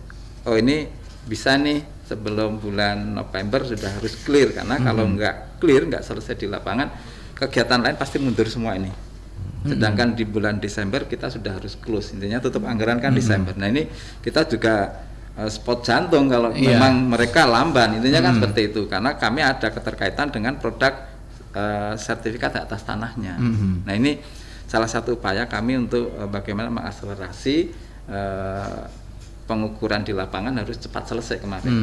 oh ini bisa nih sebelum bulan November sudah harus clear, karena kalau nggak clear, nggak selesai di lapangan, kegiatan lain pasti mundur semua ini. Sedangkan di bulan Desember kita sudah harus close, intinya tutup anggaran kan Desember. Nah ini kita juga spot jantung kalau memang mereka lamban, intinya kan seperti itu, karena kami ada keterkaitan dengan produk sertifikat atas tanahnya. Nah ini salah satu upaya kami untuk bagaimana mengakselerasi pengukuran di lapangan harus cepat selesai kemarin.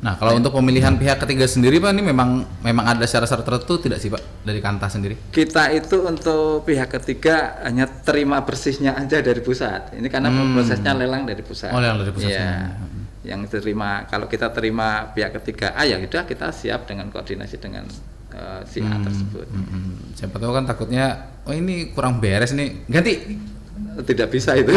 Nah, kalau untuk pemilihan pihak ketiga sendiri Pak, ini memang ada syarat-syarat tertentu tidak sih Pak dari Kanta sendiri? Kita itu untuk pihak ketiga hanya terima bersihnya aja dari pusat. Ini karena prosesnya lelang dari pusat. Oh, lelang dari pusat. Ya. Yang terima, kalau kita terima pihak ketiga A ya udah kita siap dengan koordinasi dengan si A tersebut. Siapa tahu kan takutnya, oh ini kurang beres nih, ganti. Tidak bisa itu.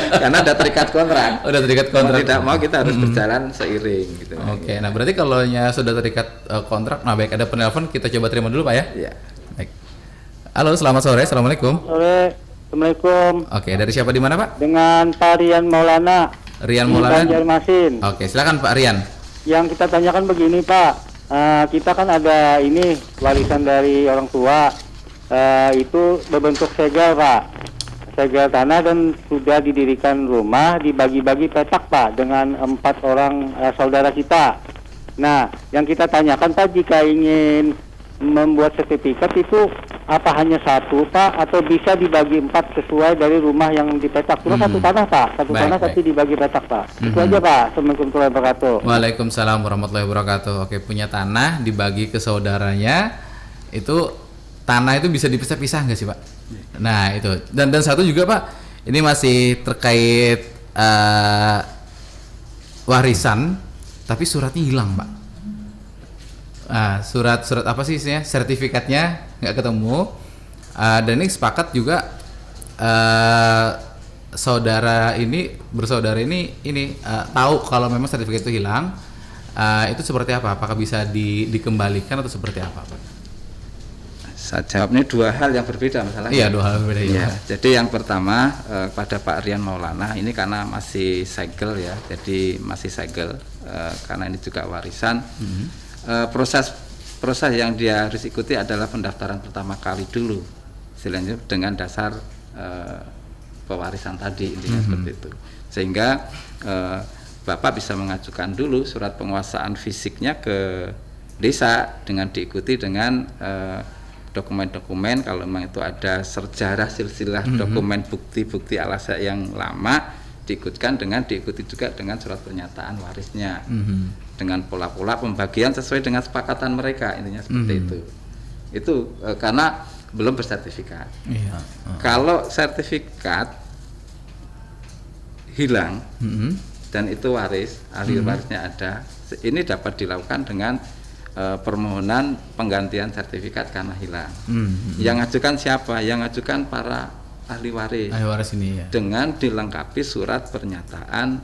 Karena ada terikat kontrak. Udah terikat kontrak. Mau tidak mau kita harus berjalan seiring gitu. Oke, nah berarti kalau sudah terikat kontrak, nah baik, ada penelpon, kita coba terima dulu Pak ya. Iya. Baik. Halo, selamat sore. Assalamualaikum. Sore. Assalamualaikum. Oke, dari siapa di mana Pak? Dengan Pak Rian Maulana. Rian Maulana. Banjarmasin. Oke, silakan Pak Rian. Yang kita tanyakan begini Pak, kita kan ada ini warisan dari orang tua, itu berbentuk segel Pak. Segel tanah, dan sudah didirikan rumah, dibagi-bagi petak Pak dengan 4 orang saudara kita. Nah, yang kita tanyakan Pak, jika ingin membuat sertifikat itu apa hanya 1 Pak, atau bisa dibagi 4 sesuai dari rumah yang dipetak? Cuma 1 tanah Pak, 1 tanah tapi dibagi petak Pak. Itu aja Pak. Assalamualaikum warahmatullahi wabarakatuh. Waalaikumsalam warahmatullahi wabarakatuh. Oke, punya tanah dibagi ke saudaranya itu tanah itu bisa dipisah-pisah nggak sih Pak? Nah itu dan satu juga Pak, ini masih terkait warisan, tapi suratnya hilang Pak. Surat apa sih isinya? Sertifikatnya nggak ketemu. Dan ini sepakat juga bersaudara ini tahu kalau memang sertifikat itu hilang. Itu seperti apa? Apakah bisa dikembalikan atau seperti apa Pak? Saya jawabnya dua hal yang berbeda masalahnya. Iya, dua hal yang berbeda. Ya, jadi yang pertama pada Pak Rian Maulana ini karena masih segel ya, jadi masih segel karena ini juga warisan. Proses yang dia harus ikuti adalah pendaftaran pertama kali dulu, istilahnya dengan dasar pewarisan tadi intinya seperti itu. Sehingga Bapak bisa mengajukan dulu surat penguasaan fisiknya ke desa dengan diikuti dengan dokumen-dokumen, kalau memang itu ada sejarah silsilah dokumen bukti-bukti alasan yang lama diikuti juga dengan surat pernyataan warisnya dengan pola-pola pembagian sesuai dengan sepakatan mereka intinya seperti itu karena belum bersertifikat. Kalau sertifikat hilang dan itu waris, ahli warisnya ada, ini dapat dilakukan dengan permohonan penggantian sertifikat karena hilang. Yang ajukan siapa? Yang ajukan para ahli waris. Ahli waris ini ya. Dengan dilengkapi surat pernyataan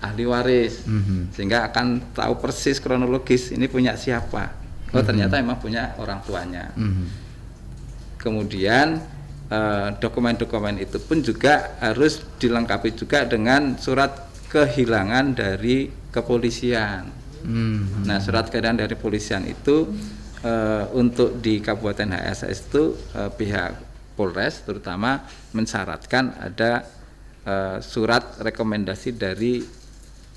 ahli waris, sehingga akan tahu persis kronologis ini punya siapa. Oh ternyata emang punya orang tuanya. Kemudian dokumen-dokumen itu pun juga harus dilengkapi juga dengan surat kehilangan dari kepolisian. Nah surat kehilangan dari kepolisian itu untuk di Kabupaten HSS itu pihak Polres terutama mensyaratkan ada surat rekomendasi dari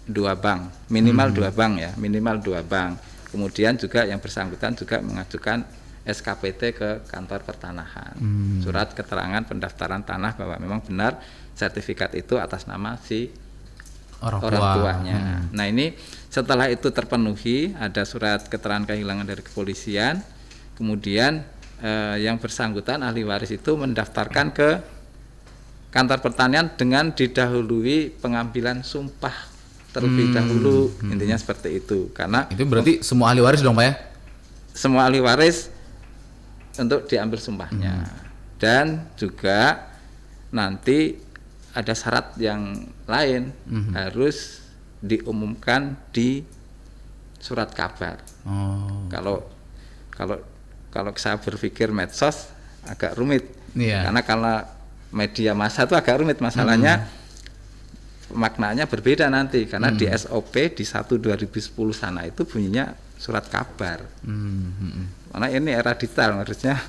2 bank, minimal 2 bank ya, minimal 2 bank. Kemudian juga yang bersangkutan juga mengajukan SKPT ke kantor pertanahan, surat keterangan pendaftaran tanah bahwa memang benar sertifikat itu atas nama si orang tuanya. Nah ini setelah itu terpenuhi, ada surat keterangan kehilangan dari kepolisian, kemudian yang bersangkutan ahli waris itu mendaftarkan ke kantor pertanian dengan didahului pengambilan sumpah terlebih dahulu, intinya seperti itu. Karena itu berarti semua ahli waris dong Pak ya? Semua ahli waris untuk diambil sumpahnya, dan juga nanti ada syarat yang lain, harus diumumkan di surat kabar. Kalau saya berpikir medsos agak rumit, karena media massa itu agak rumit masalahnya. Maknanya berbeda nanti karena di SOP di 1/2010 sana itu bunyinya surat kabar. Karena ini era digital harusnya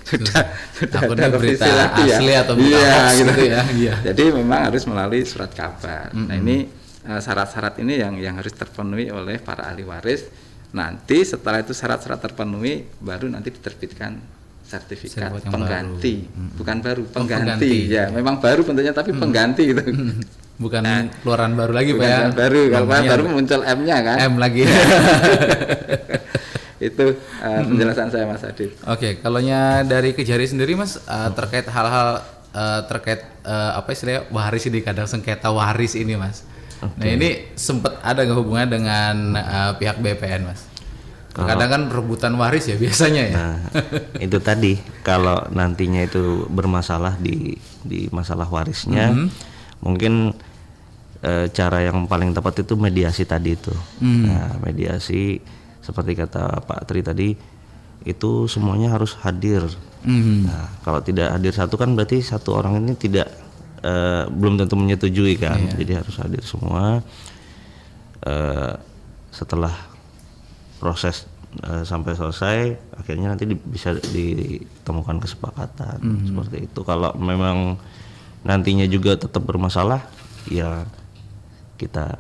sudah ada berita lagi asli ya. atau berita gitu ya. Jadi memang harus melalui surat kabar. Nah ini syarat-syarat ini yang harus terpenuhi oleh para ahli waris. Nanti setelah itu syarat-syarat terpenuhi baru nanti diterbitkan sertifikat pengganti. Bukan baru, pengganti. Ya, memang baru bentuknya tapi pengganti gitu. Bukan keluaran baru lagi Pak ya. Baru, kalau baru muncul M-nya kan. M lagi. Itu penjelasan saya Mas Adit. Oke, kalaunya dari Kejari sendiri Mas terkait hal-hal terkait apa istilahnya waris ini, kadang sengketa waris ini Mas. Nah ini sempat ada nggak hubungannya dengan pihak BPN Mas? Kadang kan rebutan waris ya biasanya ya. Nah, itu tadi kalau nantinya itu bermasalah di masalah warisnya, mungkin cara yang paling tepat itu mediasi tadi itu. Nah, mediasi seperti kata Pak Tri tadi itu semuanya harus hadir. Nah, kalau tidak hadir satu kan berarti satu orang ini tidak belum tentu menyetujui kan. Jadi harus hadir semua. Setelah proses sampai selesai, akhirnya nanti bisa ditemukan kesepakatan seperti itu. Kalau memang nantinya juga tetap bermasalah, ya kita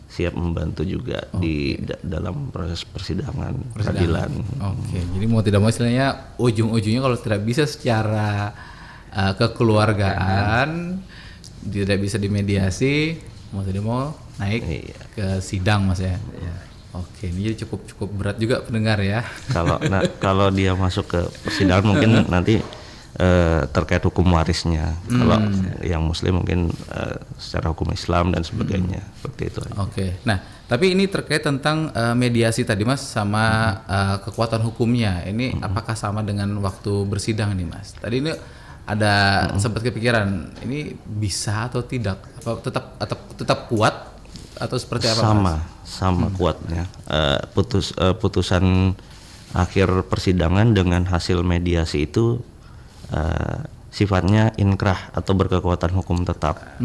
siap membantu juga di dalam proses persidangan. Peradilan. Oke, jadi mau tidak mau istilahnya ujung-ujungnya kalau tidak bisa secara kekeluargaan, tidak bisa dimediasi, mau tidak mau naik ke sidang Mas ya. Oke, ini jadi cukup berat juga pendengar ya. Kalau dia masuk ke persidangan mungkin nanti terkait hukum warisnya. Kalau yang muslim mungkin secara hukum Islam dan sebagainya, seperti itu. Oke. Nah, tapi ini terkait tentang mediasi tadi Mas sama kekuatan hukumnya. Ini apakah sama dengan waktu bersidang nih Mas? Tadi ini ada sempat kepikiran ini bisa atau tidak? Apa tetap kuat atau seperti apa Mas? Sama kuatnya. Putusan akhir persidangan dengan hasil mediasi itu sifatnya inkrah atau berkekuatan hukum tetap.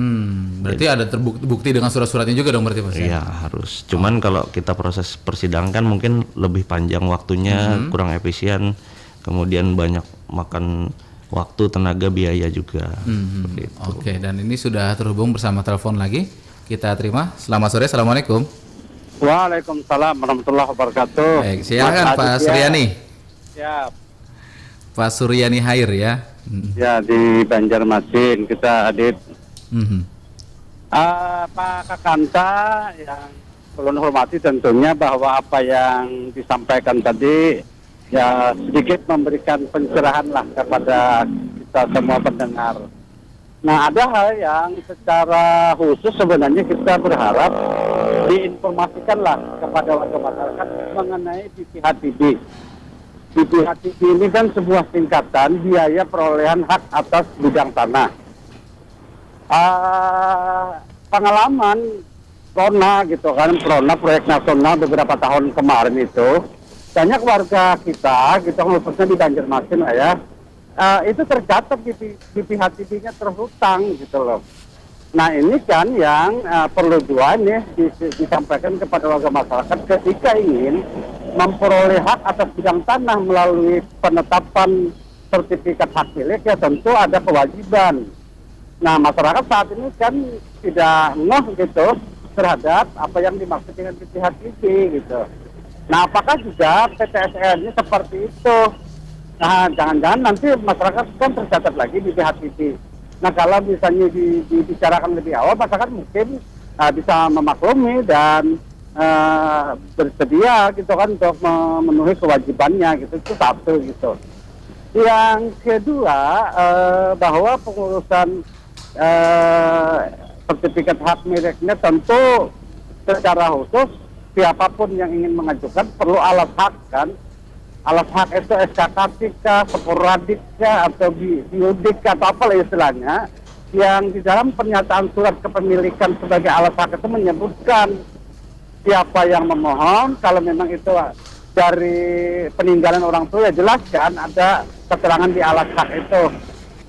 Berarti ada terbukti dengan surat-suratnya juga dong berarti Mas? Iya harus. Cuman kalau kita proses persidangan kan mungkin lebih panjang waktunya, kurang efisien, kemudian banyak makan waktu, tenaga, biaya juga. Seperti itu. Oke, dan ini sudah terhubung bersama telepon lagi. Kita terima. Selamat sore, assalamualaikum. Waalaikumsalam warahmatullahi wabarakatuh. Baik, silakan Pak Suryani. Ya, Pak Suryani Hair ya. ya di Banjarmasin kita Adit. Pak Kakanta yang perlu hormati tentunya bahwa apa yang disampaikan tadi ya sedikit memberikan pencerahan lah kepada kita semua pendengar. Nah ada hal yang secara khusus sebenarnya kita berharap diinformasikanlah kepada warga masyarakat mengenai BPHTB. BPHTB ini kan sebuah singkatan biaya perolehan hak atas bidang tanah. Pengalaman Prona gitu kan, Prona proyek nasional beberapa tahun kemarin itu banyak warga kita gitu khususnya di Banjarmasin ya itu tercatat BPHTB-nya terhutang gitu loh. Nah ini kan yang perlu juga nih disampaikan kepada warga masyarakat ketika ingin memperoleh hak atas bidang tanah melalui penetapan sertifikat hak milik ya tentu ada kewajiban. Nah masyarakat saat ini kan tidak ngeh gitu terhadap apa yang dimaksud dengan BPHTB gitu. Nah apakah juga PTSN ini seperti itu? Nah jangan-jangan nanti masyarakat kan tercatat lagi BPHTB. Nah kalau misalnya dibicarakan lebih awal masyarakat mungkin bisa memaklumi dan bersedia gitu kan untuk memenuhi kewajibannya gitu, itu satu gitu. Yang kedua bahwa pengurusan sertifikat hak miliknya tentu secara khusus siapapun yang ingin mengajukan perlu alas hak kan. Alas hak itu SKK kah, sporadik kah, atau biodik atau apa lah istilahnya yang di dalam pernyataan surat kepemilikan sebagai alas hak itu menyebutkan siapa yang memohon, kalau memang itu dari peninggalan orang tua ya jelas kan ada keterangan di alas hak itu.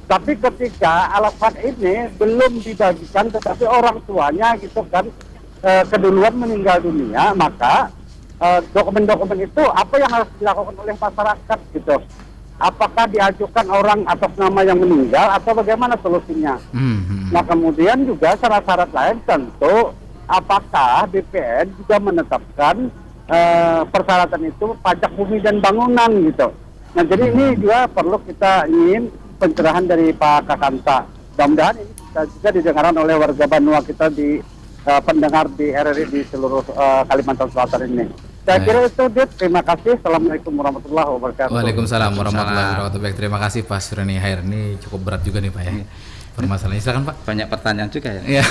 Tapi ketika alas hak ini belum dibagikan tetapi orang tuanya gitu kan keduluan meninggal dunia, maka dokumen-dokumen itu apa yang harus dilakukan oleh masyarakat gitu? Apakah diajukan orang atas nama yang meninggal atau bagaimana solusinya? Nah kemudian juga syarat-syarat lain tentu apakah BPN juga menetapkan persyaratan itu pajak bumi dan bangunan gitu. Nah jadi ini juga perlu kita ingin pencerahan dari Pak Kakanta. Mudah-mudahan ini bisa juga didengarkan oleh warga Banua kita di pendengar di RRI di seluruh Kalimantan Selatan ini. Saya kira itu Dit. Terima kasih. Assalamualaikum warahmatullahi wabarakatuh. Waalaikumsalam warahmatullahi wabarakatuh. Baik, terima kasih Pak Suryani Hair. Ini cukup berat juga nih Pak ya. Permasalahannya silakan Pak. Banyak pertanyaan juga ya. Iya.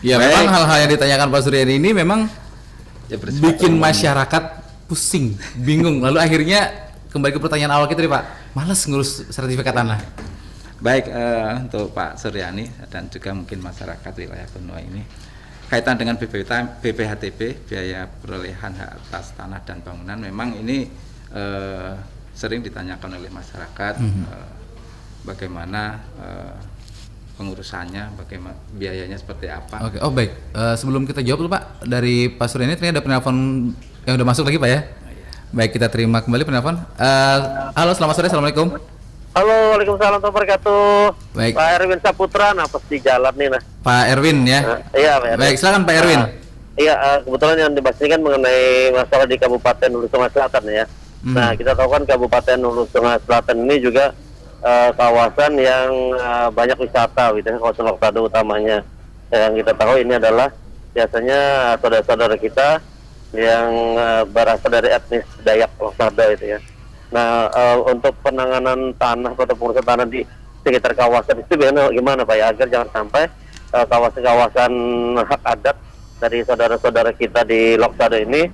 Ya memang hal-hal yang ditanyakan Pak Suryani ini memang bikin masyarakat pusing, bingung. Lalu akhirnya kembali ke pertanyaan awal kita nih Pak. Malas ngurus sertifikat tanah. Baik, untuk Pak Suryani dan juga mungkin masyarakat wilayah Benua ini kaitan dengan BPHTB, biaya perolehan hak atas tanah dan bangunan, memang ini sering ditanyakan oleh masyarakat bagaimana pengurusannya, bagaimana biayanya seperti apa. Oke, oh baik. Sebelum kita jawab dulu Pak, dari Pak Suryani ternyata ada penelpon yang udah masuk lagi Pak ya. Baik, kita terima kembali penelpon. Halo, selamat sore, assalamualaikum. Halo, waalaikumsalam warahmatullahi wabarakatuh. Baik. Pak Erwin Saputra, napas di jalan nih nah. Pak Erwin ya. Iya, Pak Erwin. Baik, silakan Pak Erwin. Iya, kebetulan yang dibahas ini kan mengenai masalah di Kabupaten Hulu Sungai Selatan ya. Nah, kita tahu kan Kabupaten Hulu Sungai Selatan ini juga kawasan yang banyak wisata gitu ya, kawasan lokasi utamanya. Yang kita tahu ini adalah biasanya saudara-saudara kita yang berasal dari etnis Dayak Loksado itu ya. Nah, untuk penanganan tanah atau pengurusan tanah di sekitar kawasan itu gimana Pak ya, agar jangan sampai kawasan-kawasan hak adat dari saudara-saudara kita di Loksado ini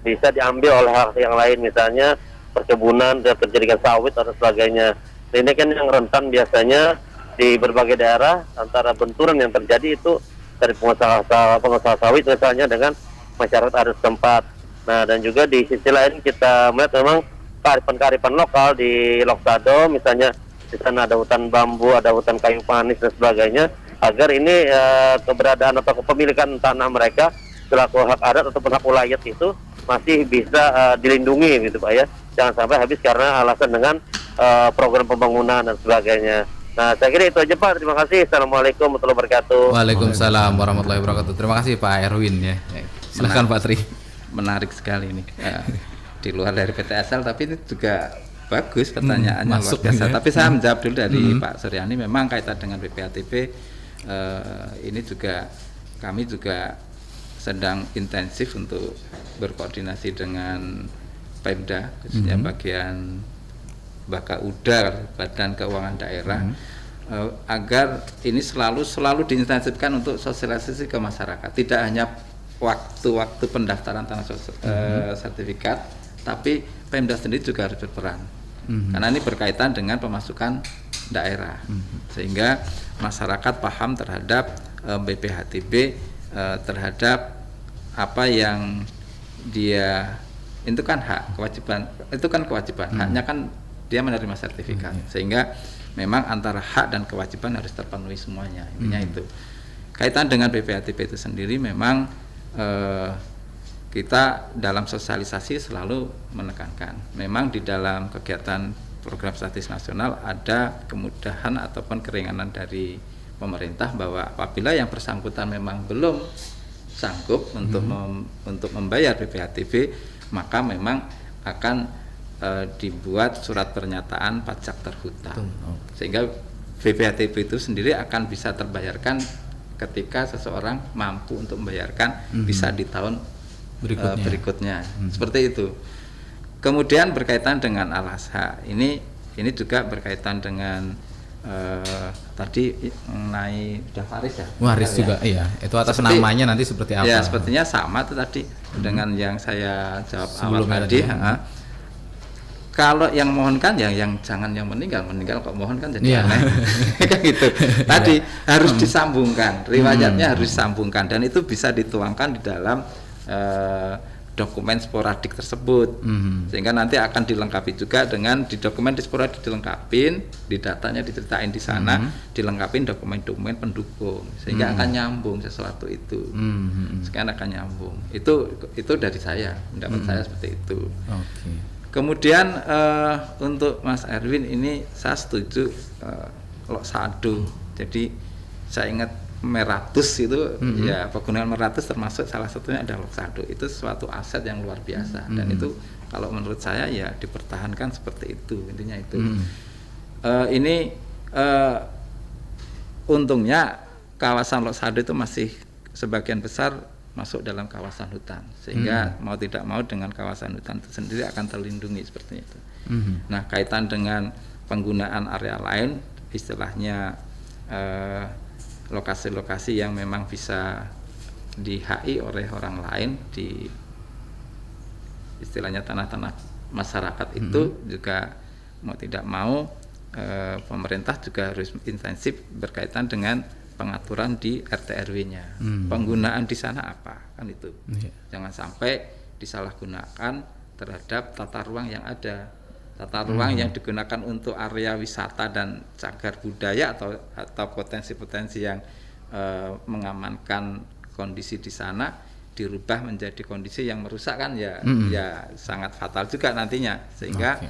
bisa diambil oleh hak yang lain, misalnya perkebunan, terjadikan sawit atau sebagainya. Ini kan yang rentan biasanya di berbagai daerah, antara benturan yang terjadi itu dari pengusaha sawit misalnya dengan masyarakat adat setempat. Nah, dan juga di sisi lain kita melihat memang kearifan-kearifan lokal di Loksado, misalnya di sana ada hutan bambu, ada hutan kayu panis dan sebagainya, agar ini keberadaan atau kepemilikan tanah mereka selaku hak adat ataupun hak ulayat itu masih bisa dilindungi gitu Pak ya. Jangan sampai habis karena alasan dengan program pembangunan dan sebagainya. Nah, saya kira itu aja Pak. Terima kasih. Assalamualaikum warahmatullahi wabarakatuh. Waalaikumsalam warahmatullahi wabarakatuh. Terima kasih Pak Erwin ya. Silakan Pak Tri. Menarik sekali ini. Di luar dari PTSL, tapi ini juga bagus pertanyaannya, luar biasa. Tapi saya menjawab dulu dari Pak Suryani. Memang kaitan dengan BPHTB ini juga kami juga sedang intensif untuk berkoordinasi dengan Pemda, khususnya bagian Bakauda, Badan Keuangan Daerah, agar ini selalu diintensifkan untuk sosialisasi ke masyarakat. Tidak hanya waktu-waktu pendaftaran tanah sertifikat, tapi Pemda sendiri juga harus berperan, karena ini berkaitan dengan pemasukan daerah, sehingga masyarakat paham terhadap BPHTB, terhadap apa yang dia itu kan hak, kewajiban, itu kan kewajiban, haknya kan dia menerima sertifikat, sehingga memang antara hak dan kewajiban harus terpenuhi semuanya, intinya itu. Kaitan dengan BPHTB itu sendiri memang kita dalam sosialisasi selalu menekankan, memang di dalam kegiatan program strategis nasional ada kemudahan ataupun keringanan dari pemerintah bahwa apabila yang bersangkutan memang belum sanggup untuk membayar BPHTB, maka memang akan dibuat surat pernyataan pajak terhutang, sehingga BPHTB itu sendiri akan bisa terbayarkan ketika seseorang mampu untuk membayarkan bisa di tahun berikutnya. Seperti itu. Kemudian berkaitan dengan al-hasha, ini juga berkaitan dengan tadi mengenai waris ya. Waris juga, iya. Itu atas namanya nanti seperti apa? Ya, sepertinya sama itu tadi dengan yang saya jawab sebelumnya awal tadi. Kalau yang mohonkan yang jangan yang meninggal kok mohon kan jadi aneh. Kan gitu. Tadi harus disambungkan, riwayatnya harus disambungkan, dan itu bisa dituangkan di dalam dokumen sporadik tersebut, sehingga nanti akan dilengkapi juga dengan di dokumen di sporadik dilengkapin, di datanya diceritain di sana, dilengkapin dokumen-dokumen pendukung, sehingga akan nyambung sesuatu itu, sekarang akan nyambung. Itu dari saya, pendapat saya seperti itu. Kemudian untuk Mas Erwin ini saya setuju Loksado. Jadi saya ingat Meratus itu ya, pegunungan Meratus termasuk salah satunya ada Loksado. Itu suatu aset yang luar biasa, dan itu kalau menurut saya ya dipertahankan seperti itu, intinya itu. Ini untungnya kawasan Loksado itu masih sebagian besar masuk dalam kawasan hutan, sehingga mau tidak mau dengan kawasan hutan itu sendiri akan terlindungi seperti itu. Nah, kaitan dengan penggunaan area lain, istilahnya lokasi-lokasi yang memang bisa di-HI oleh orang lain, di istilahnya tanah-tanah masyarakat itu juga mau tidak mau pemerintah juga harus intensif berkaitan dengan pengaturan di RT RW-nya. Penggunaan di sana apa, kan itu. Jangan sampai disalahgunakan terhadap tata ruang yang ada. Tata ruang yang digunakan untuk area wisata dan cagar budaya atau potensi-potensi yang mengamankan kondisi di sana dirubah menjadi kondisi yang merusak, kan ya sangat fatal juga nantinya, sehingga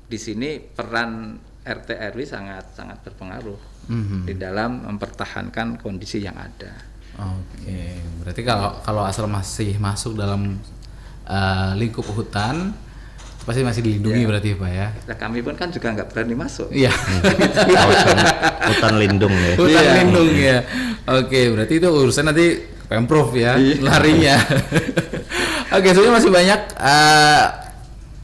di sini peran RT RW sangat berpengaruh di dalam mempertahankan kondisi yang ada. Berarti kalau asal masih masuk dalam lingkup hutan, pasti masih dilindungi berarti Pak ya. Nah, kami pun kan juga nggak berani masuk. Iya. Kawasan hutan lindung ya. Hutan lindung ya. Oke, berarti itu urusan nanti Pemprov ya larinya. Oke, sebenarnya masih banyak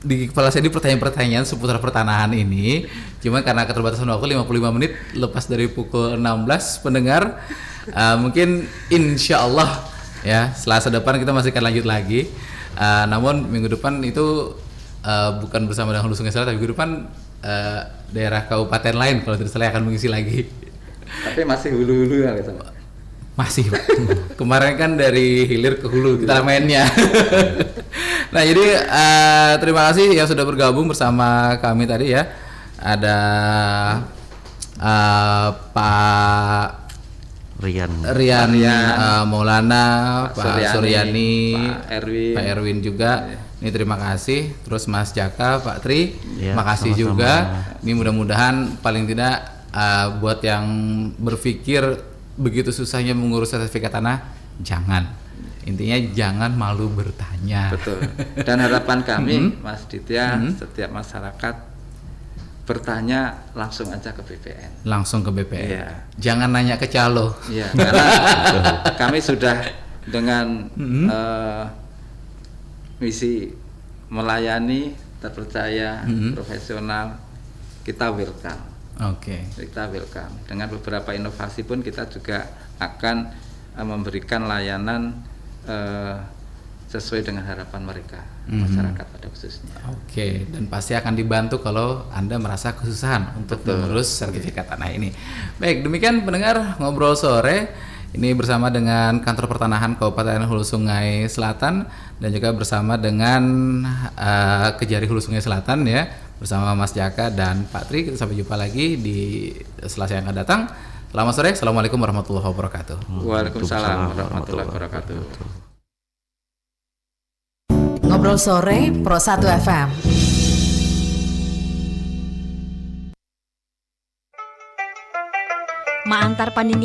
di kepala saya ini pertanyaan-pertanyaan seputar pertanahan ini. Cuma karena keterbatasan waktu 55 menit lepas dari pukul 16 pendengar, mungkin insya Allah ya Selasa depan kita masih akan lanjut lagi. Namun minggu depan itu bukan bersama dengan Hulu Sungai Selatan, tapi minggu depan daerah kabupaten lain kalau tidak salah akan mengisi lagi. Tapi masih hulu-hulu ya gitu. Masih Pak. Kemarin kan dari hilir ke hulu kita mainnya. Nah jadi terima kasih yang sudah bergabung bersama kami tadi ya. Ada Pak Rian Maulana, Pak Suryani, Pak Erwin juga. Ini terima kasih. Terus Mas Jaka, Pak Tri, makasih juga. Ini mudah-mudahan paling tidak buat yang berpikir begitu susahnya mengurus sertifikat tanah, jangan. Intinya jangan malu bertanya. Betul. Dan harapan kami, Mas Ditya, setiap masyarakat bertanya langsung aja ke BPN. Langsung ke BPN. Iya. Jangan nanya ke calo. Iya, karena kami sudah dengan misi melayani, terpercaya, profesional, kita welcome. Oke. Kita welcome. Dengan beberapa inovasi pun kita juga akan memberikan layanan sesuai dengan harapan mereka, masyarakat pada khususnya. Oke, dan pasti akan dibantu kalau Anda merasa kesusahan untuk mengurus sertifikat tanah ini. Baik, demikian pendengar Ngobrol Sore ini bersama dengan Kantor Pertanahan Kabupaten Hulu Sungai Selatan dan juga bersama dengan Kejari Hulu Sungai Selatan ya, bersama Mas Jaka dan Pak Tri. Kita sampai jumpa lagi di Selasa yang akan datang. Selamat sore. Assalamualaikum warahmatullahi wabarakatuh. Waalaikumsalam warahmatullahi wabarakatuh. Ngobrol Sore Pro 1 FM. Ma antar panini